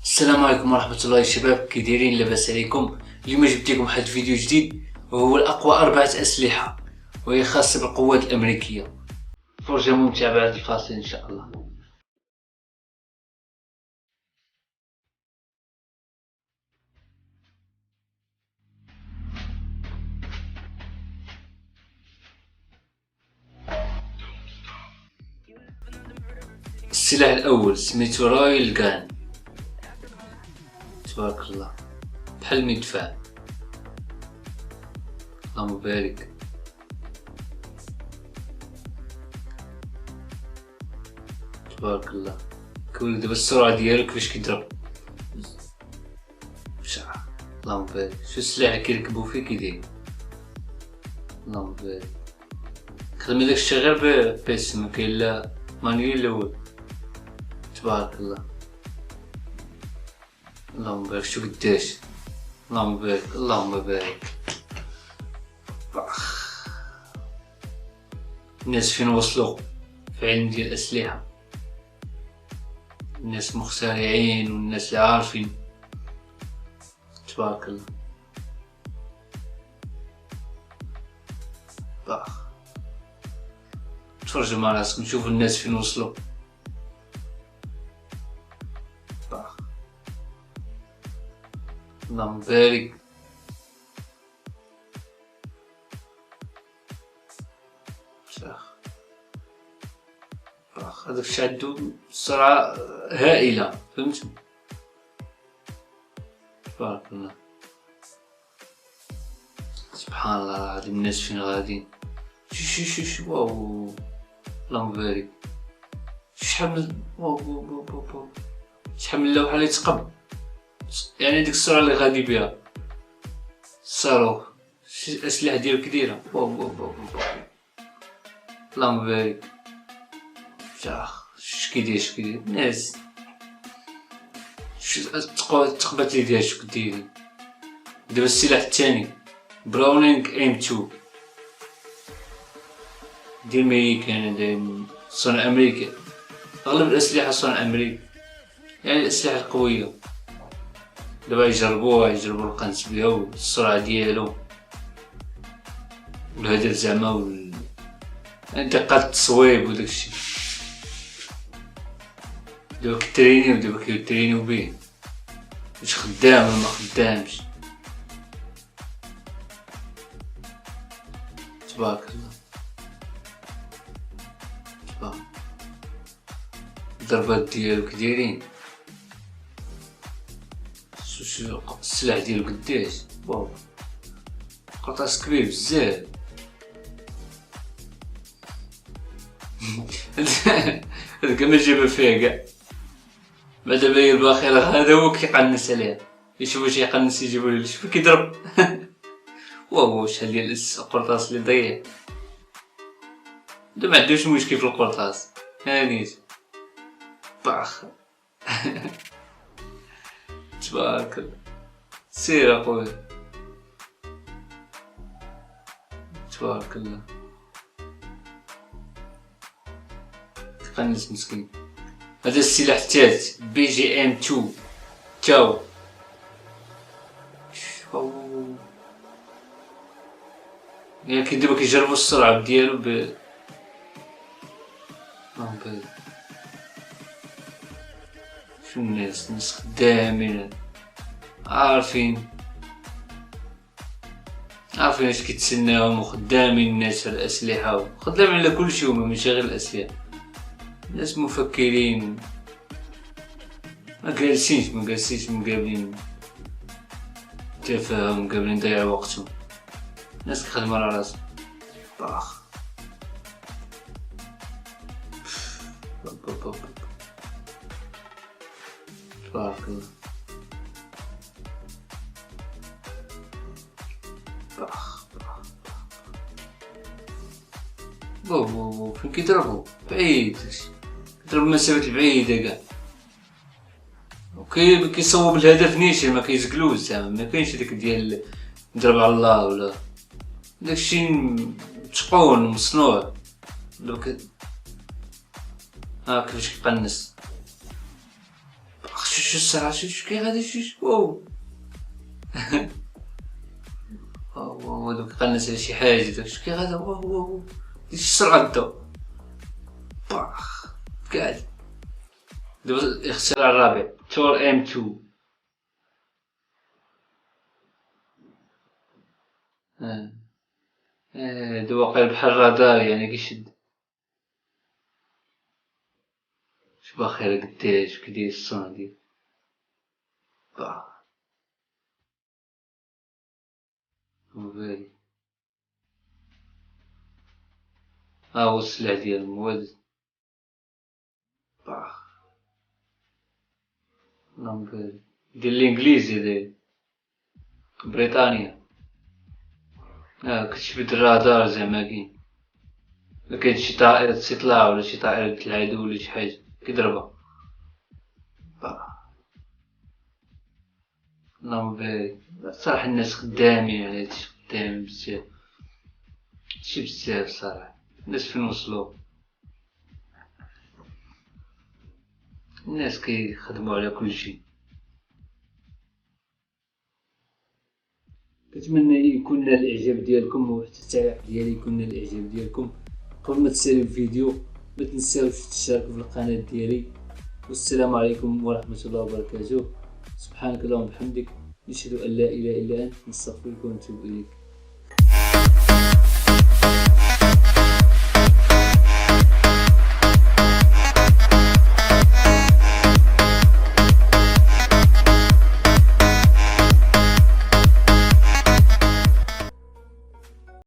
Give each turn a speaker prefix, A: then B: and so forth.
A: السلام عليكم ورحمة الله يا شباب، كي دايرين؟ لاباس عليكم؟ اليوم جبت لكم واحد الفيديو جديد وهو الأقوى 4 أسلحة، وهي خاصة بالقوات الأمريكية. فرجة ممتعة بعد الفاصل إن شاء الله. السلاح الأول سميتو رايل جان، تبارك الله، بحال المدفع. اللهم بارك. تبارك الله. كون دابا السرعة ديالو كيفاش كيضرب. اللهم بارك. شو السلاح اللي كيركبو فيه كيداير. اللهم بارك. خدمي داكشي غير بيس، مكاين لا مانيوال لا والو. تبارك الله. اللهم بارك. شو قداش. اللهم بارك اللهم بارك. الناس فين وصلوا في علم ديال الأسلحة، الناس مخترعين والناس اللي عارفين. تبارك الله. تفرجوا مع راسكم، شوفوا الناس فين وصلوا. اللهم بارك. هذاك الشيء عندو سرعة هائلة، فهمتوا؟ تبارك الله. سبحان الله العظيم، الناس فين غاديين. شو واو. اللهم بارك. شحال من واو شحال من لوحة اللي تقب، يعني ديك السرعة اللي غادي بها الصاروخ. الأسلحة ديالو كديرة. واو. اللهم بارك. شو كيدير الناس. التقبات لي ديالها شو كديرين. دابا السلاح الثاني براونينغ ام 2 ديال أمريكا، داير صنع أمريكا. أغلب الأسلحة صنع أمريكا، يعني الأسلحة القوية. دابا يجربوا القنص بها والسرعة ديالو والهدف زعما دقة التصويب وداكشي. دابا كيترينيو بيه واش خدام ولا ما خدامش. تبارك الله. الضربات ديالو كدايرين. شو السلاح ديالو قداش. واو قرطاس كبير بزاف. هذاك ما جابها فيها كاع. بعد باين باخير هذا هو كيقنص عليها، يشوف واش يقنص يجيبو ليه. شوف كيضرب. واو شحال ديال القرطاس اللي ضيع. دا ما عندوش مشكل في القرطاس، هانيت باخ. تبارك الله. سير اخويا. تبارك الله. تقنص مسكين. هذا السلاح الثالث بي جي ام 2 تاو. يعني دابا كيجربوا السرعة ديالو شو الناس خدامين عارفين اش كيتسناهم، وخدامين الناس على الأسلحة، خدامين على كلشي هما ماشي غير الأسلحة. ناس مفكرين ما جالسينش مقابلين تفاهة، مقابلين ضياع وقتهم. ناس كيخدموا على راسهم. باخ تبارك الله. باخ واو فين كيضربو بعيد، كيضرب المسافات البعيدة كاع، كيصوب الهدف نيشان، ما كيزقلوش زعما. ما كاينش داك ديال نضرب على الله ولا داكشي متقون مصنوع. كيفاش كيقنص. شو السرعة، شو كي غادي شو واو. واو دوك قنص على شي حاجة داك شو كي غادا واو ديك السرعة الضوء باخ قاعد. دابا الاختراع الرابع تور ام 2. دابا واقيلا بحال الرادار يعني كيشد. شوف اخيرا قداش كيدير الصون ديال باخ مبالي. ها هو السلاح ديال المواد باخ مبالي ديال الانجليزي داير بريطانيا. كتشبد الرادار زعما كاين، إلا كاين شي طائرة استطلاع ولا شي طائرة العدو ولا شي حاجة كيضربها نوفي. صراحة الناس خدامين على هادشي، خدامين بزاف، هادشي بزاف صراحة. الناس فين وصلو، الناس كيخدمو على كلشي. كنتمنى يكون نال الاعجاب ديالكم وحتى التعليق ديالي يكون نال الاعجاب ديالكم. قبل ما تساليو الفيديو ما تنساوش تشتركوا في القناة ديالي. والسلام عليكم ورحمة الله وبركاته. سبحانك اللهم وبحمدك، نشهد ان لا اله الا انت، نستغفرك ونتوب اليك.